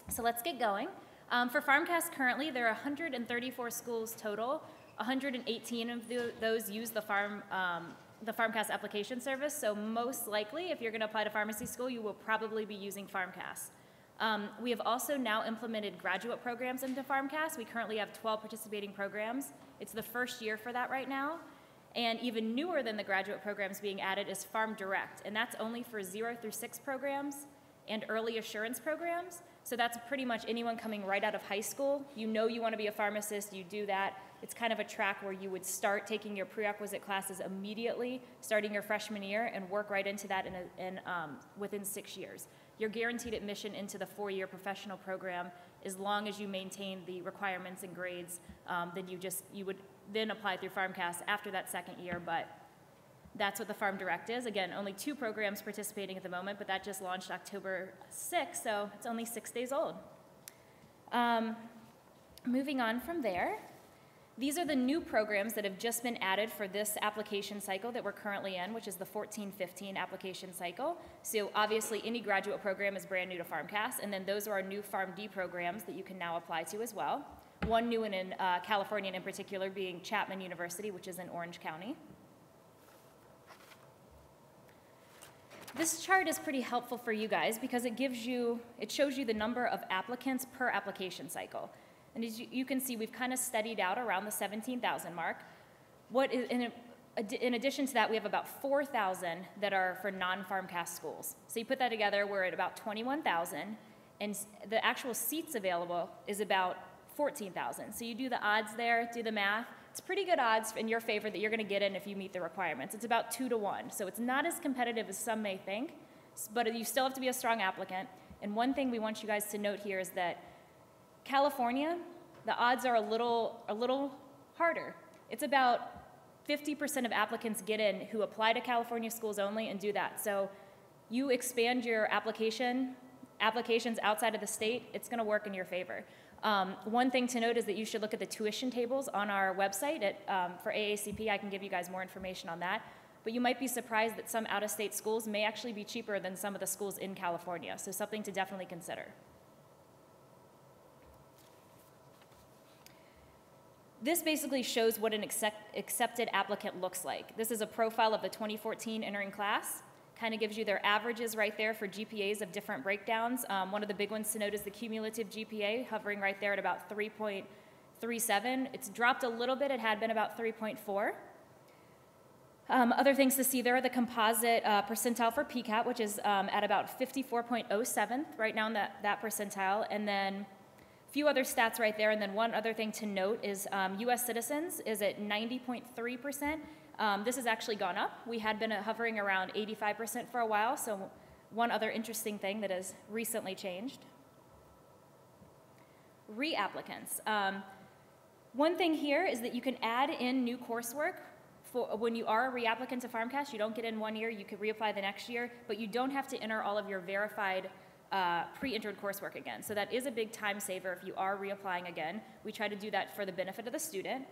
So let's get going. For PharmCAS currently, there are 134 schools total. 118 of those use the PharmCAS application service, so most likely, if you're going to apply to pharmacy school, you will probably be using PharmCAS. We have also now implemented graduate programs into PharmCAS. We currently have 12 participating programs. It's the first year for that right now. And even newer than the graduate programs being added is PharmDirect, and that's only for 0 through 6 programs and early assurance programs. So that's pretty much anyone coming right out of high school. You know you want to be a pharmacist, you do that. It's kind of a track where you would start taking your prerequisite classes immediately, starting your freshman year, and work right into that within 6 years. You're guaranteed admission into the 4-year professional program as long as you maintain the requirements and grades. You would then apply through PharmCAS after that second year, but that's what the PharmDirect is. Again, only 2 programs participating at the moment, but that just launched October 6th, so it's only 6 days old. Moving on from there, these are the new programs that have just been added for this application cycle that we're currently in, which is the 14-15 application cycle. So obviously any graduate program is brand new to PharmCAS, and then those are our new PharmD programs that you can now apply to as well. One new one in California in particular being Chapman University, which is in Orange County. This chart is pretty helpful for you guys because it shows you the number of applicants per application cycle. And as you can see, we've kind of steadied out around the 17,000 mark. In addition to that, we have about 4,000 that are for non-PharmCAS schools. So you put that together, we're at about 21,000, and the actual seats available is about 14,000. So you do the odds there, do the math. It's pretty good odds in your favor that you're going to get in if you meet the requirements. It's about 2 to 1. So it's not as competitive as some may think, but you still have to be a strong applicant. And one thing we want you guys to note here is that California, the odds are a little harder. It's about 50% of applicants get in who apply to California schools only and do that. So you expand your applications outside of the state, it's going to work in your favor. One thing to note is that you should look at the tuition tables on our website for AACP. I can give you guys more information on that. But you might be surprised that some out-of-state schools may actually be cheaper than some of the schools in California. So something to definitely consider. This basically shows what an accepted applicant looks like. This is a profile of the 2014 entering class. Kind of gives you their averages right there for GPAs of different breakdowns. One of the big ones to note is the cumulative GPA, hovering right there at about 3.37. It's dropped a little bit. It had been about 3.4. Other things to see there are the composite percentile for PCAT, which is at about 54.07 right now in that percentile. And then a few other stats right there. And then one other thing to note is U.S. citizens is at 90.3%. This has actually gone up. We had been hovering around 85% for a while, so one other interesting thing that has recently changed. Reapplicants. One thing here is that you can add in new coursework. When you are a reapplicant to PharmCAS, you don't get in 1 year, you could reapply the next year, but you don't have to enter all of your verified pre-entered coursework again. So that is a big time saver if you are reapplying again. We try to do that for the benefit of the student.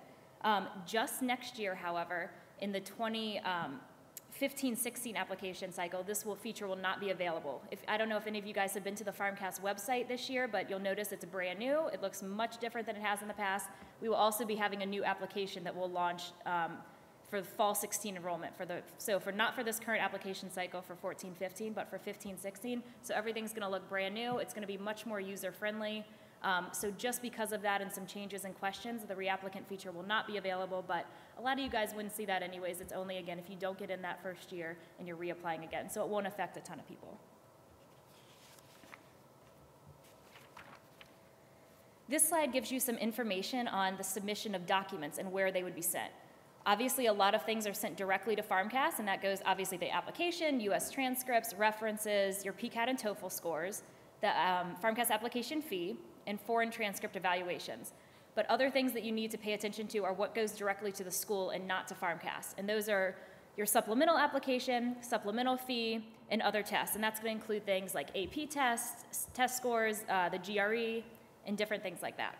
Just next year, however, in the 2015-16 application cycle, this feature will not be available. I don't know if any of you guys have been to the PharmCAS website this year, but you'll notice it's brand new. It looks much different than it has in the past. We will also be having a new application that will launch for the fall 16 enrollment, not for this current application cycle for 14-15, but for 15-16. So everything's going to look brand new. It's going to be much more user-friendly. So just because of that and some changes in questions, the reapplicant feature will not be available, but a lot of you guys wouldn't see that anyways. It's only, again, if you don't get in that first year and you're reapplying again. So it won't affect a ton of people. This slide gives you some information on the submission of documents and where they would be sent. Obviously, a lot of things are sent directly to PharmCAS, and that goes obviously the application, US transcripts, references, your PCAT and TOEFL scores, the PharmCAS application fee, and foreign transcript evaluations. But other things that you need to pay attention to are what goes directly to the school and not to PharmCAS. And those are your supplemental application, supplemental fee, and other tests. And that's going to include things like AP tests, test scores, the GRE, and different things like that.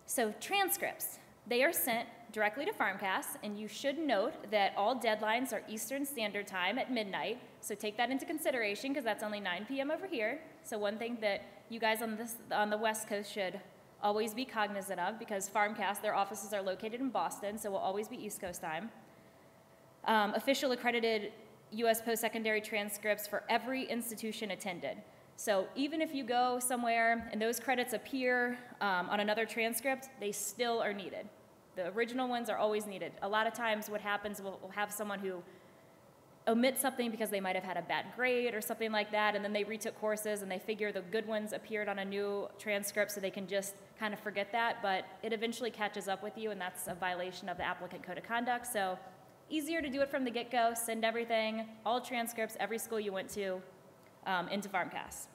So transcripts. They are sent directly to PharmCAS, and you should note that all deadlines are Eastern Standard Time at midnight, so take that into consideration because that's only 9 p.m. over here. So one thing that you guys on the West Coast should always be cognizant of, because PharmCAS, their offices are located in Boston, so we'll always be East Coast time. Official accredited U.S. post-secondary transcripts for every institution attended. So even if you go somewhere and those credits appear on another transcript, they still are needed. The original ones are always needed. A lot of times what happens, we'll have someone who omits something because they might have had a bad grade or something like that, and then they retook courses and they figure the good ones appeared on a new transcript so they can just kind of forget that, but it eventually catches up with you, and that's a violation of the applicant code of conduct. So easier to do it from the get-go, send everything, all transcripts, every school you went to, into PharmCAS.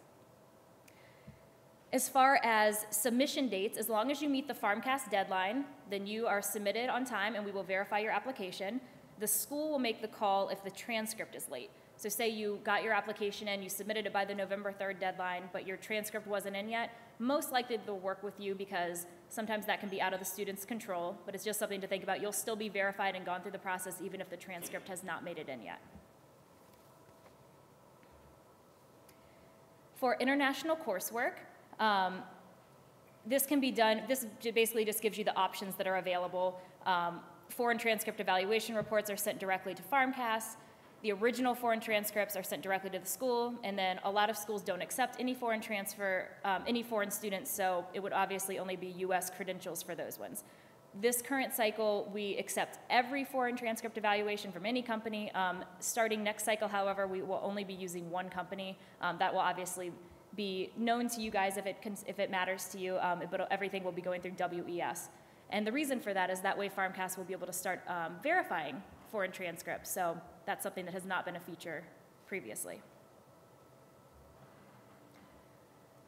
As far as submission dates, as long as you meet the PharmCAS deadline, then you are submitted on time and we will verify your application. The school will make the call if the transcript is late. So say you got your application in, you submitted it by the November 3rd deadline, but your transcript wasn't in yet, most likely they'll work with you because sometimes that can be out of the student's control, but it's just something to think about. You'll still be verified and gone through the process even if the transcript has not made it in yet. For international coursework, this can be done, this basically just gives you the options that are available. Foreign transcript evaluation reports are sent directly to PharmCAS. The original foreign transcripts are sent directly to the school, and then a lot of schools don't accept any foreign students, so it would obviously only be US credentials for those ones. This current cycle, we accept every foreign transcript evaluation from any company. Starting next cycle, however, we will only be using one company. That will obviously be known to you guys if it matters to you, but everything will be going through WES. And the reason for that is that way PharmCAS will be able to start verifying foreign transcripts. So that's something that has not been a feature previously.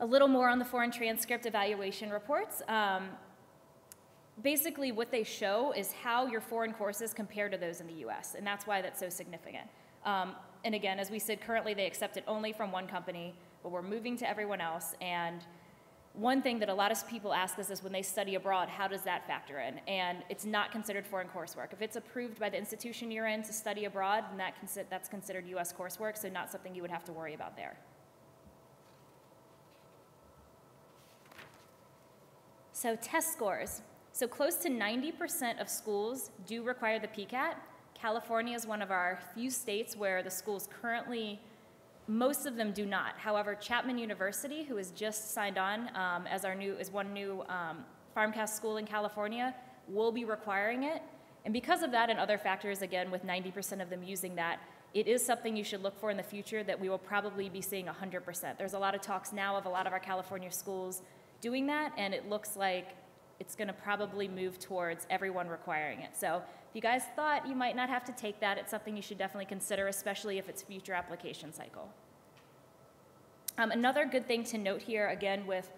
A little more on the foreign transcript evaluation reports. Basically what they show is how your foreign courses compare to those in the US, and that's why that's so significant. And again, as we said, currently they accept it only from one company, but we're moving to everyone else. And one thing that a lot of people ask us is when they study abroad, how does that factor in? And it's not considered foreign coursework. If it's approved by the institution you're in to study abroad, then that's considered US coursework, so not something you would have to worry about there. So test scores. So close to 90% of schools do require the PCAT. California is one of our few states where the schools currently, most of them do not. However, Chapman University, who has just signed on as one new PharmCAS school in California, will be requiring it. And because of that and other factors, again, with 90% of them using that, it is something you should look for in the future that we will probably be seeing 100%. There's a lot of talks now of a lot of our California schools doing that, and it looks like it's going to probably move towards everyone requiring it. So if you guys thought you might not have to take that, it's something you should definitely consider, especially if it's future application cycle. Another good thing to note here, again, with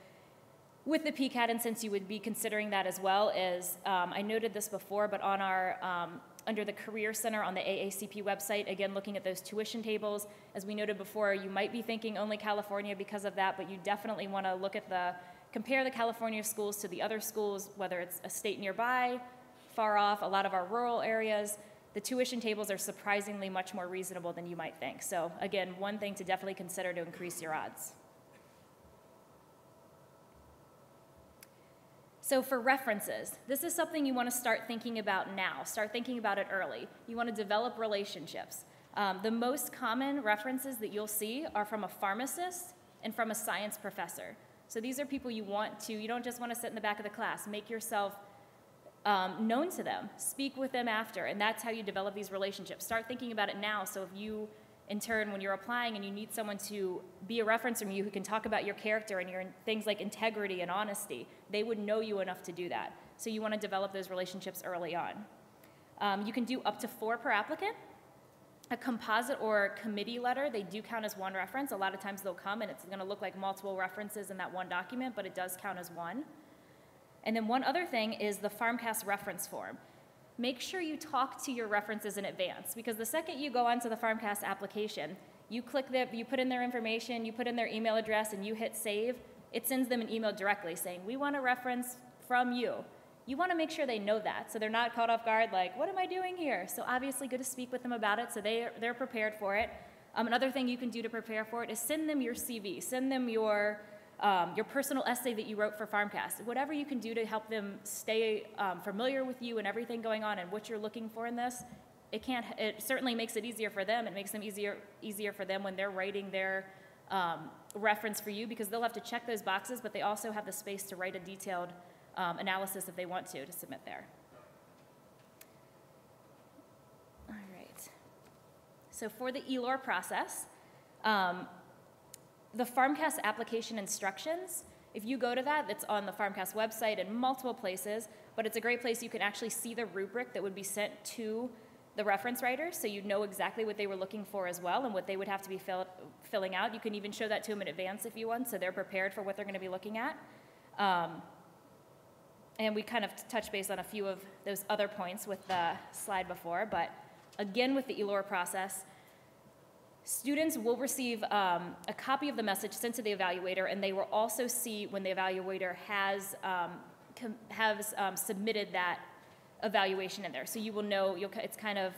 the PCAT, and since you would be considering that as well, is I noted this before, but on our under the Career Center on the AACP website, again, looking at those tuition tables, as we noted before, you might be thinking only California because of that, but you definitely want to look at compare the California schools to the other schools, whether it's a state nearby, far off, a lot of our rural areas. The tuition tables are surprisingly much more reasonable than you might think. So again, one thing to definitely consider to increase your odds. So for references, this is something you want to start thinking about now. Start thinking about it early. You want to develop relationships. The most common references that you'll see are from a pharmacist and from a science professor. So these are people you don't just want to sit in the back of the class. Make yourself known to them. Speak with them after, and that's how you develop these relationships. Start thinking about it now, so if you, in turn, when you're applying and you need someone to be a reference from you who can talk about your character and your things like integrity and honesty, they would know you enough to do that. So you want to develop those relationships early on. You can do up to 4 per applicant. A composite or committee letter, they do count as one reference. A lot of times they'll come and it's going to look like multiple references in that one document, but it does count as one. And then one other thing is the PharmCAS reference form. Make sure you talk to your references in advance, because the second you go onto the PharmCAS application, you click you put in their information, you put in their email address, and you hit save, it sends them an email directly saying, we want a reference from you. you want to make sure they know that, so they're not caught off guard like, what am I doing here? So obviously good to speak with them about it so they're prepared for it. Another thing you can do to prepare for it is send them your CV, send them your personal essay that you wrote for PharmCAS. Whatever you can do to help them stay familiar with you and everything going on and what you're looking for in this, it certainly makes it easier for them. It makes them easier for them when they're writing their reference for you, because they'll have to check those boxes, but they also have the space to write a detailed analysis if they want to submit there. All right. So for the ELOR process, the PharmCAS application instructions, if you go to that, it's on the PharmCAS website in multiple places, but it's a great place you can actually see the rubric that would be sent to the reference writers, so you know exactly what they were looking for as well and what they would have to be filling out. You can even show that to them in advance if you want, so they're prepared for what they're going to be looking at. And we kind of touched base on a few of those other points with the slide before, but again with the ELOR process, students will receive a copy of the message sent to the evaluator, and they will also see when the evaluator has submitted that evaluation in there. So you will know, it's kind of,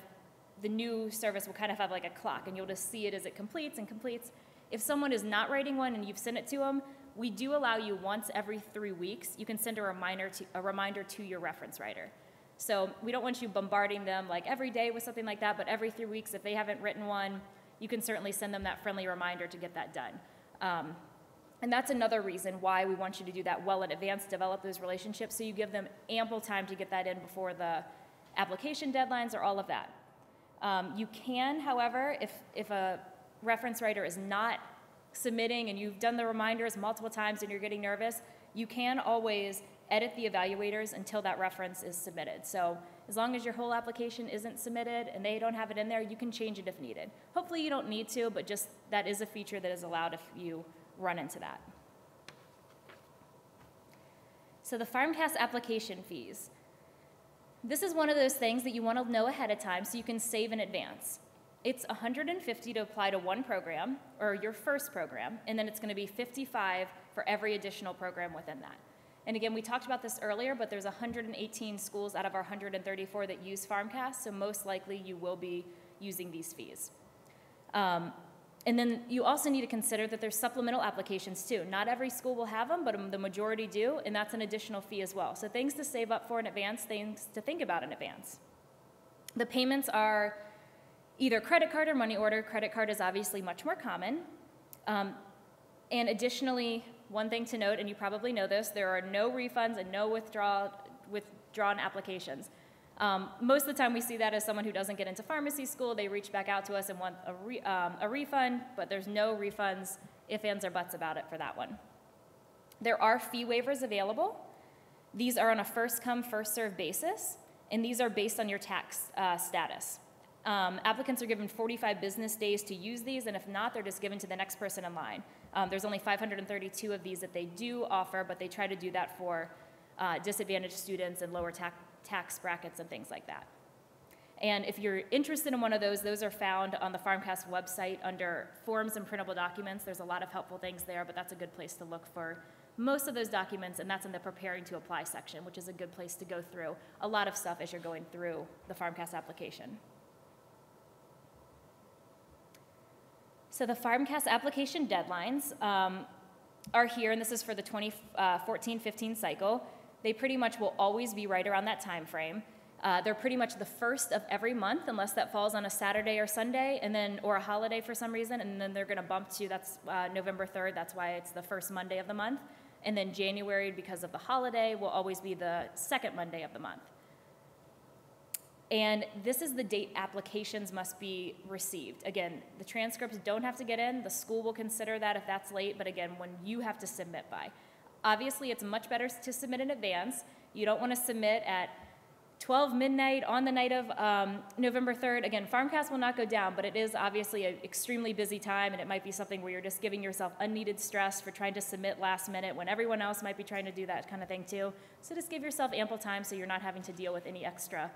the new service will kind of have like a clock, and you'll just see it as it completes and completes. If someone is not writing one and you've sent it to them, we do allow you once every 3 weeks, you can send a reminder to your reference writer. So we don't want you bombarding them like every day with something like that, but every 3 weeks, if they haven't written one, you can certainly send them that friendly reminder to get that done. And that's another reason why we want you to do that well in advance, develop those relationships, so you give them ample time to get that in before the application deadlines or all of that. You can, however, if a reference writer is not submitting and you've done the reminders multiple times and you're getting nervous, you can always edit the evaluators until that reference is submitted. So as long as your whole application isn't submitted and they don't have it in there, you can change it if needed. Hopefully you don't need to, but just that is a feature that is allowed if you run into that. So the PharmCAS application fees. This is one of those things that you want to know ahead of time so you can save in advance. It's $150 to apply to one program, or your first program, and then it's going to be $55 for every additional program within that. And again, we talked about this earlier, but there's 118 schools out of our 134 that use PharmCAS, so most likely you will be using these fees. And then you also need to consider that there's supplemental applications too. Not every school will have them, but the majority do, and that's an additional fee as well. So things to save up for in advance, things to think about in advance. The payments are either credit card or money order. Credit card is obviously much more common. And additionally, one thing to note, and you probably know this, there are no refunds and no withdrawn applications. Most of the time we see that as someone who doesn't get into pharmacy school, they reach back out to us and want a refund, but there's no refunds, ifs, ands, or buts about it for that one. There are fee waivers available. These are on a first-come, first-served basis, and these are based on your tax status. Applicants are given 45 business days to use these, and if not, they're just given to the next person in line. There's only 532 of these that they do offer, but they try to do that for disadvantaged students and lower tax brackets and things like that. And if you're interested in one of those are found on the PharmCAS website under Forms and Printable Documents. There's a lot of helpful things there, but that's a good place to look for most of those documents, and that's in the Preparing to Apply section, which is a good place to go through a lot of stuff as you're going through the PharmCAS application. So the PharmCAS application deadlines are here, and this is for the 2014-15 cycle. They pretty much will always be right around that time frame. They're pretty much the first of every month, unless that falls on a Saturday or Sunday, and then or a holiday for some reason, and then they're going to bump to that's November 3rd. That's why it's the first Monday of the month. And then January, because of the holiday, will always be the second Monday of the month. And this is the date applications must be received. Again, the transcripts don't have to get in. The school will consider that if that's late, but again, when you have to submit by. Obviously, it's much better to submit in advance. You don't want to submit at 12 midnight on the night of November 3rd. Again, PharmCAS will not go down, but it is obviously an extremely busy time, and it might be something where you're just giving yourself unneeded stress for trying to submit last minute when everyone else might be trying to do that kind of thing too. So just give yourself ample time so you're not having to deal with any extra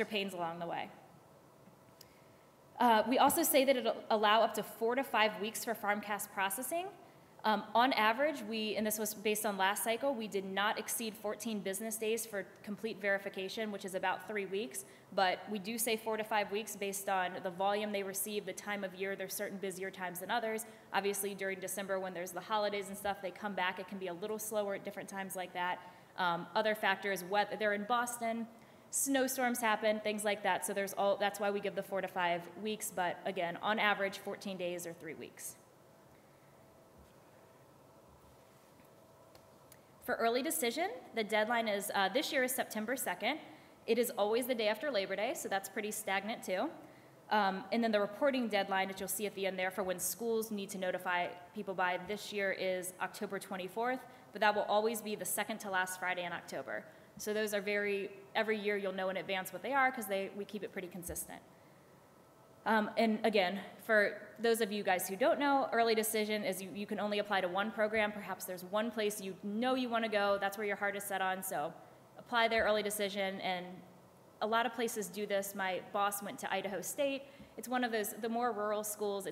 pains along the way. We also say that it'll allow up to 4 to 5 weeks for PharmCAS processing. On average, and this was based on last cycle, we did not exceed 14 business days for complete verification, which is about 3 weeks, but we do say 4 to 5 weeks based on the volume they receive, the time of year. There's certain busier times than others. Obviously, during December, when there's the holidays and stuff, they come back. It can be a little slower at different times like that. Other factors, weather, they're in Boston, snowstorms happen, things like that. So that's why we give the 4 to 5 weeks, but again, on average, 14 days or 3 weeks. For early decision, the deadline is, this year is September 2nd. It is always the day after Labor Day, so that's pretty stagnant too. And then the reporting deadline that you'll see at the end there for when schools need to notify people by this year is October 24th, but that will always be the second to last Friday in October. So those are every year you'll know in advance what they are because we keep it pretty consistent. And again, for those of you guys who don't know, early decision is you can only apply to one program. Perhaps there's one place you know you want to go. That's where your heart is set on. So apply their early decision. And a lot of places do this. My boss went to Idaho State. It's one of the more rural schools.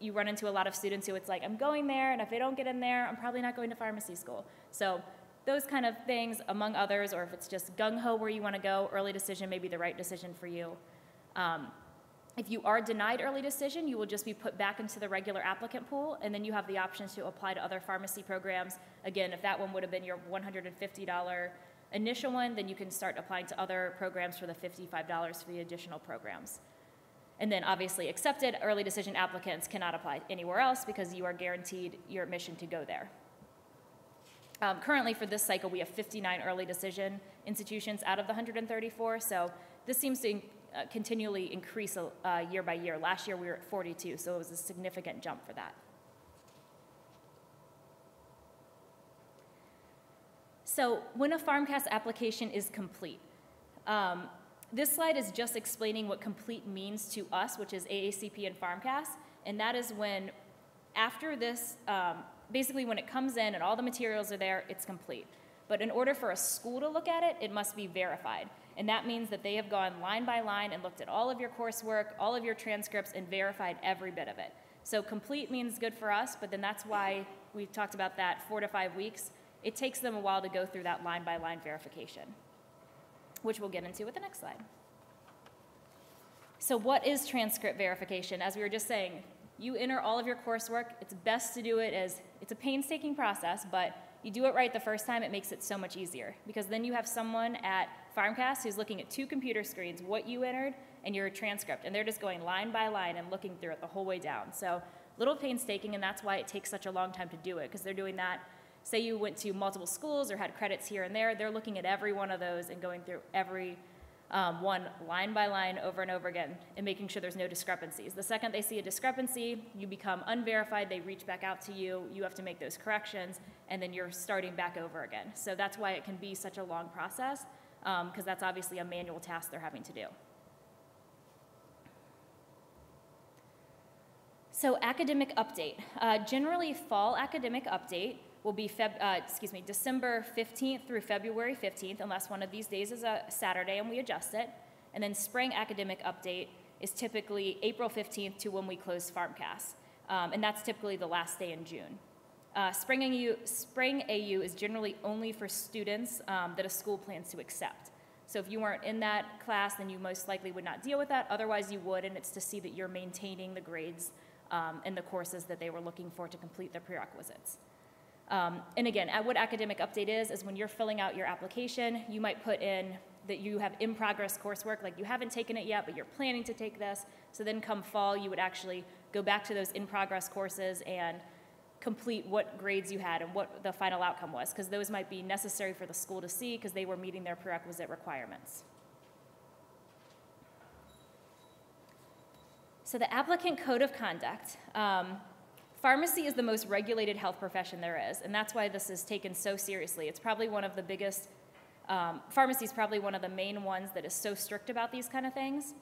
You run into a lot of students who it's like, I'm going there, and if I don't get in there, I'm probably not going to pharmacy school. So those kind of things, among others, or if it's just gung-ho where you want to go, early decision may be the right decision for you. If you are denied early decision, you will just be put back into the regular applicant pool, and then you have the options to apply to other pharmacy programs. Again, if that one would have been your $150 initial one, then you can start applying to other programs for the $55 for the additional programs. And then obviously accepted early decision applicants cannot apply anywhere else because you are guaranteed your admission to go there. Currently for this cycle, we have 59 early decision institutions out of the 134, so this seems to continually increase year by year. Last year we were at 42, so it was a significant jump for that. So when a PharmCAS application is complete, this slide is just explaining what complete means to us, which is AACP and PharmCAS, and that is when, after this, basically when it comes in and all the materials are there, it's complete. But in order for a school to look at it, it must be verified. And that means that they have gone line by line and looked at all of your coursework, all of your transcripts, and verified every bit of it. So complete means good for us, but then that's why we talked about that 4 to 5 weeks. It takes them a while to go through that line by line verification, which we'll get into with the next slide. So what is transcript verification? As we were just saying, you enter all of your coursework. It's best to do it it's a painstaking process, but you do it right the first time, it makes it so much easier, because then you have someone at PharmCAS who's looking at 2 computer screens, what you entered and your transcript, and they're just going line by line and looking through it the whole way down. So little painstaking, and that's why it takes such a long time to do it, because they're doing that. Say you went to multiple schools or had credits here and there, they're looking at every one of those and going through every one line by line over and over again and making sure there's no discrepancies. The second they see a discrepancy, you become unverified, they reach back out to you, you have to make those corrections, and then you're starting back over again. So that's why it can be such a long process, because that's obviously a manual task they're having to do. So academic update. Generally, fall academic update will be December 15th through February 15th, unless one of these days is a Saturday and we adjust it. And then spring academic update is typically April 15th to when we close PharmCAS. And that's typically the last day in June. Spring AU is generally only for students that a school plans to accept. So if you weren't in that class, then you most likely would not deal with that. Otherwise, you would, and it's to see that you're maintaining the grades in the courses that they were looking for to complete their prerequisites. And again, what academic update is when you're filling out your application, you might put in that you have in-progress coursework, like you haven't taken it yet, but you're planning to take this. So then come fall, you would actually go back to those in-progress courses and complete what grades you had and what the final outcome was, because those might be necessary for the school to see because they were meeting their prerequisite requirements. So the applicant code of conduct. Pharmacy is the most regulated health profession there is, and that's why this is taken so seriously. It's probably one of the biggest, pharmacy is probably one of the main ones that is so strict about these kind of things.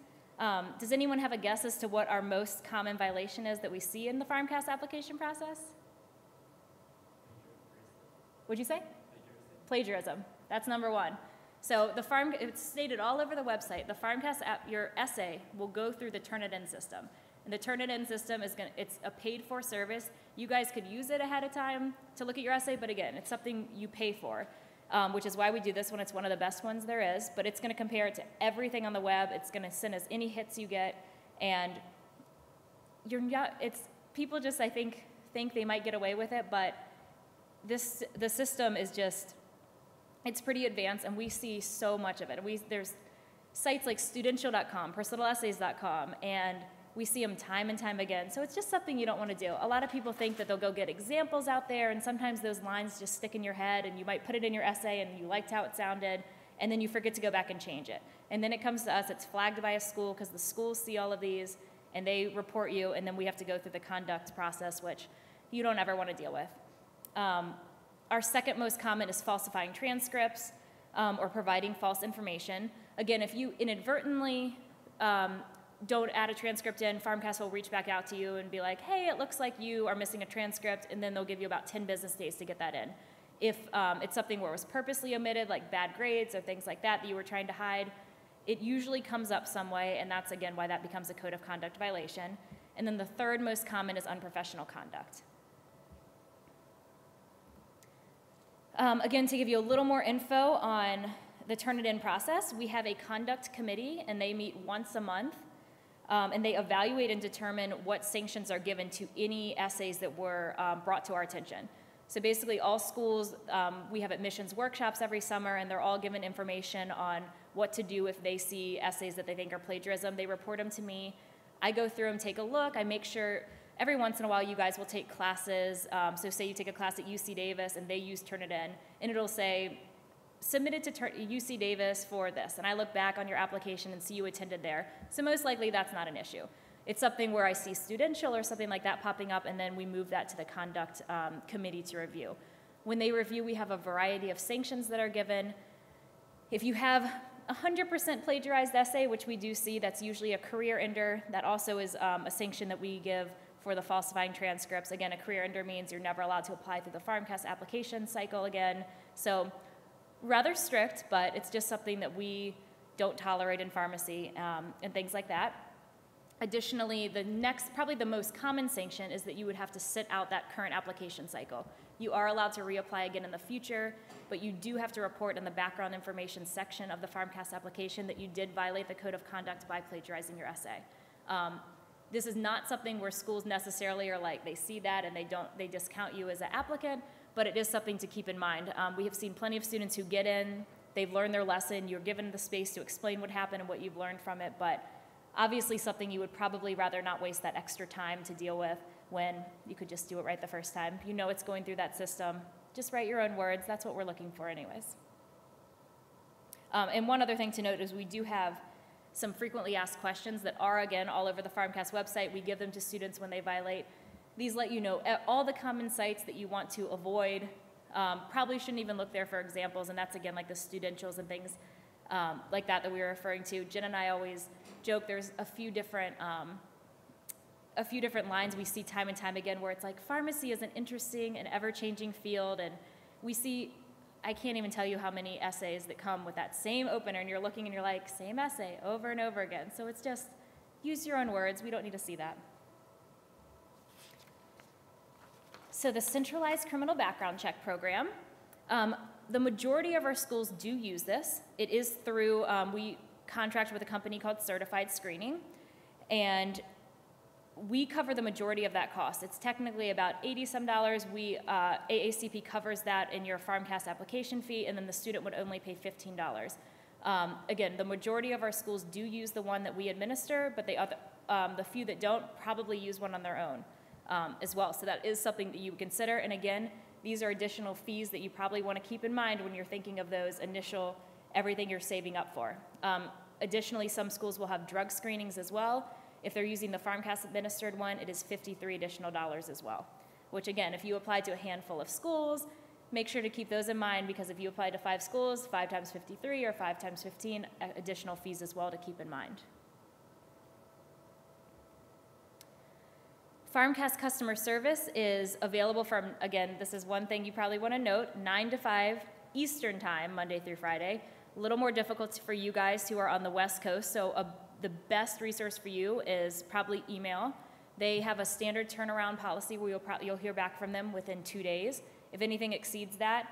Does anyone have a guess as to what our most common violation is that we see in the PharmCAS application process? What'd you say? Plagiarism. That's number one. So it's stated all over the website. The PharmCAS app, your essay will go through the Turnitin system. And the Turnitin system it's a paid-for service. You guys could use it ahead of time to look at your essay, but again, it's something you pay for, which is why we do this one. It's one of the best ones there is, but it's gonna compare it to everything on the web. It's gonna send us any hits you get, and people just, I think they might get away with it, but the system is just, it's pretty advanced, and we see so much of it. There's sites like studential.com, personalessays.com, and we see them time and time again. So it's just something you don't want to do. A lot of people think that they'll go get examples out there, and sometimes those lines just stick in your head, and you might put it in your essay, and you liked how it sounded, and then you forget to go back and change it. And then it comes to us, it's flagged by a school, because the schools see all of these, and they report you, and then we have to go through the conduct process, which you don't ever want to deal with. Our second most common is falsifying transcripts or providing false information. Again, if you inadvertently don't add a transcript in, PharmCAS will reach back out to you and be like, hey, it looks like you are missing a transcript, and then they'll give you about 10 business days to get that in. If it's something where it was purposely omitted, like bad grades or things like that you were trying to hide, it usually comes up some way, and that's, again, why that becomes a code of conduct violation. And then the third most common is unprofessional conduct. Again, to give you a little more info on the Turnitin process, we have a conduct committee, and they meet once a month, and they evaluate and determine what sanctions are given to any essays that were brought to our attention. So basically all schools, we have admissions workshops every summer, and they're all given information on what to do if they see essays that they think are plagiarism. They report them to me. I go through them, take a look. I make sure every once in a while you guys will take classes. So say you take a class at UC Davis and they use Turnitin, and it'll say, submitted to UC Davis for this. And I look back on your application and see you attended there. So most likely that's not an issue. It's something where I see Studential or something like that popping up, and then we move that to the conduct committee to review. When they review, we have a variety of sanctions that are given. If you have 100% plagiarized essay, which we do see, that's usually a career ender. That also is a sanction that we give for the falsifying transcripts. Again, a career ender means you're never allowed to apply through the PharmCAS application cycle again. So rather strict, but it's just something that we don't tolerate in pharmacy and things like that. Additionally, the next, probably the most common sanction is that you would have to sit out that current application cycle. You are allowed to reapply again in the future, but you do have to report in the background information section of the PharmCAS application that you did violate the code of conduct by plagiarizing your essay. This is not something where schools necessarily are like, they see that and they discount you as an applicant, but it is something to keep in mind. We have seen plenty of students who get in, they've learned their lesson, you're given the space to explain what happened and what you've learned from it, but obviously something you would probably rather not waste that extra time to deal with when you could just do it right the first time. You know it's going through that system. Just write your own words. That's what we're looking for anyways. And one other thing to note is we do have some frequently asked questions that are, again, all over the PharmCAS website. We give them to students when they violate. These let you know all the common sites that you want to avoid. Probably shouldn't even look there for examples, and that's, again, like the Studentials and things like that we were referring to. Jen and I always joke there's a few different lines we see time and time again where it's like pharmacy is an interesting and ever-changing field, and we see, I can't even tell you how many essays that come with that same opener, and you're looking and you're like, same essay over and over again. So it's just, use your own words. We don't need to see that. So the centralized criminal background check program, the majority of our schools do use this. It is through, we contract with a company called Certified Screening, and we cover the majority of that cost. It's technically about $80-some. AACP covers that in your PharmCAS application fee, and then the student would only pay $15. Again, the majority of our schools do use the one that we administer, but the few that don't probably use one on their own as well. So that is something that you would consider. And again, these are additional fees that you probably want to keep in mind when you're thinking of those initial everything you're saving up for. Additionally, some schools will have drug screenings as well. If they're using the PharmCAS administered one, it is $53 additional as well, which again, if you apply to a handful of schools, make sure to keep those in mind, because if you apply to 5 schools, 5 times 53 or 5 times 15, additional fees as well to keep in mind. PharmCAS customer service is available from, again, this is one thing you probably want to note, 9 to 5 Eastern time, Monday through Friday. A little more difficult for you guys who are on the West Coast, so the best resource for you is probably email. They have a standard turnaround policy where you'll hear back from them within 2 days. If anything exceeds that,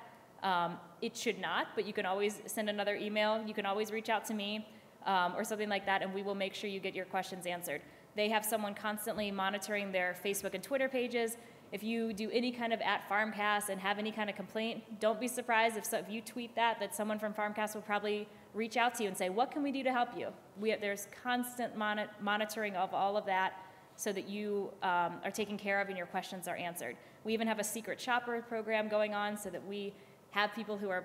it should not, but you can always send another email. You can always reach out to me or something like that, and we will make sure you get your questions answered. They have someone constantly monitoring their Facebook and Twitter pages. If you do any kind of @PharmCAS and have any kind of complaint, don't be surprised if you tweet that someone from PharmCAS will probably reach out to you and say, what can we do to help you? There's constant monitoring of all of that so that you are taken care of and your questions are answered. We even have a secret shopper program going on so that we have people who are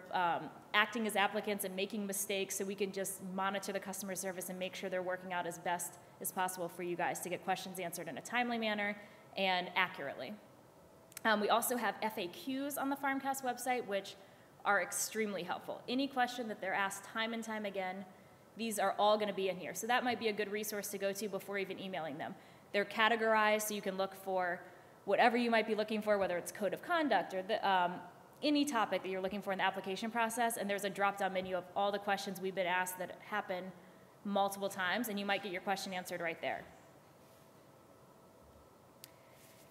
acting as applicants and making mistakes so we can just monitor the customer service and make sure they're working out as best as possible for you guys to get questions answered in a timely manner and accurately. We also have FAQs on the PharmCAS website, which are extremely helpful. Any question that they're asked time and time again, these are all going to be in here. So that might be a good resource to go to before even emailing them. They're categorized so you can look for whatever you might be looking for, whether it's code of conduct or any topic that you're looking for in the application process, and there's a drop-down menu of all the questions we've been asked that happen multiple times, and you might get your question answered right there.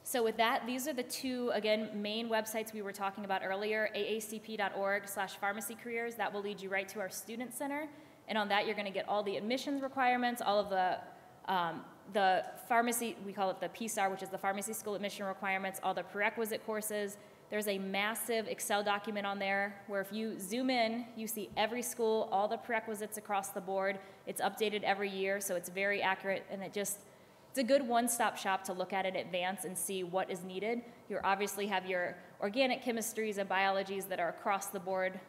So with that, these are the two, again, main websites we were talking about earlier, aacp.org/pharmacy careers. That will lead you right to our student center. And on that, you're going to get all the admissions requirements, all of the pharmacy, we call it the PSAR, which is the pharmacy school admission requirements, all the prerequisite courses. There's a massive Excel document on there where if you zoom in, you see every school, all the prerequisites across the board. It's updated every year, so it's very accurate, and it's a good one-stop shop to look at in advance and see what is needed. You obviously have your organic chemistries and biologies that are across the board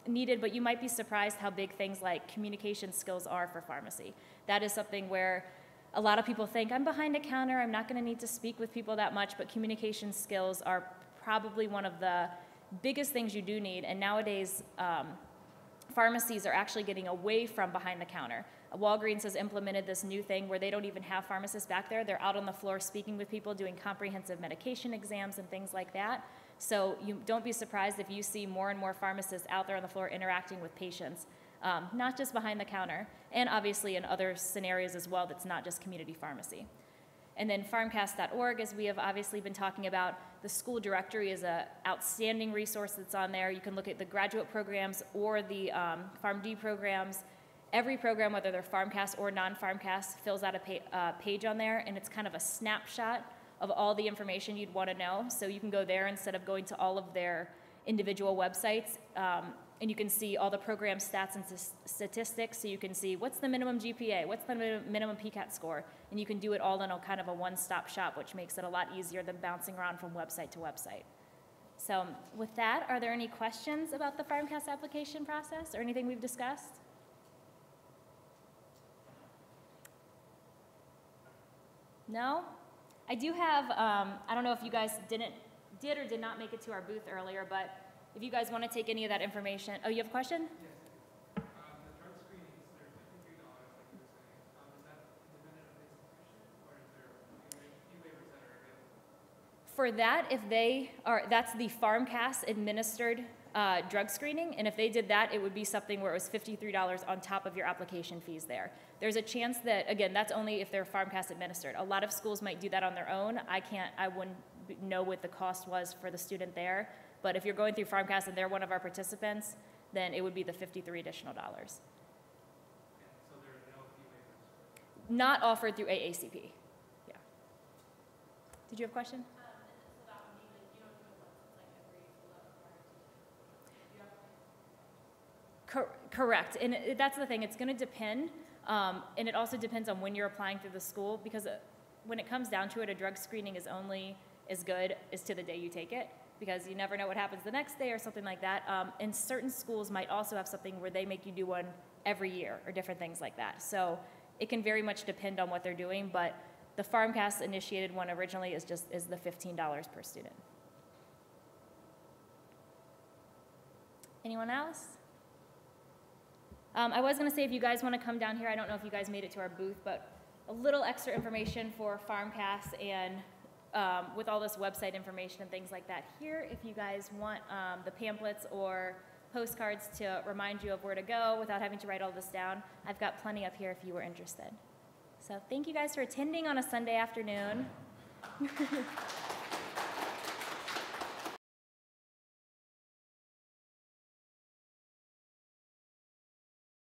needed, but you might be surprised how big things like communication skills are for pharmacy. That is something where a lot of people think, I'm behind a counter, I'm not going to need to speak with people that much, but communication skills are probably one of the biggest things you do need, and nowadays pharmacies are actually getting away from behind the counter. Walgreens has implemented this new thing where they don't even have pharmacists back there. They're out on the floor speaking with people, doing comprehensive medication exams and things like that. So you don't be surprised if you see more and more pharmacists out there on the floor interacting with patients, not just behind the counter, and obviously in other scenarios as well that's not just community pharmacy. And then PharmCAS.org, as we have obviously been talking about, the school directory is an outstanding resource that's on there. You can look at the graduate programs or the PharmD programs. Every program, whether they're PharmCAS or non-PharmCAS, fills out a page on there, and it's kind of a snapshot of all the information you'd want to know. So you can go there instead of going to all of their individual websites, and you can see all the program stats and statistics. So you can see what's the minimum GPA, what's the minimum PCAT score, and you can do it all in a kind of a one-stop shop, which makes it a lot easier than bouncing around from website to website. So with that, are there any questions about the PharmCAS application process or anything we've discussed? No? I do have, I don't know if you guys did or did not make it to our booth earlier, but if you guys want to take any of that information. Oh, you have a question? Yes. The drug screenings, they're $53, like you were saying. Is that independent of institution, or is there a few waivers that are available? For that, that's the PharmCAS administered drug screening, and if they did that, it would be something where it was $53 on top of your application fees there. There's a chance that, again, that's only if they're PharmCAS administered. A lot of schools might do that on their own. I wouldn't know what the cost was for the student there, but if you're going through PharmCAS and they're one of our participants, then it would be the $53 additional. So there are no fee waivers? Not offered through AACP. Yeah. Did you have a question? Correct, and that's the thing, it's going to depend, and it also depends on when you're applying through the school, because when it comes down to it, a drug screening is only as good as to the day you take it, because you never know what happens the next day or something like that. And certain schools might also have something where they make you do one every year or different things like that. So it can very much depend on what they're doing, but the PharmCAS initiated one originally is the $15 per student. Anyone else? I was going to say, if you guys want to come down here, I don't know if you guys made it to our booth, but a little extra information for PharmCAS and with all this website information and things like that here. If you guys want the pamphlets or postcards to remind you of where to go without having to write all this down. I've got plenty up here if you were interested. So thank you guys for attending on a Sunday afternoon.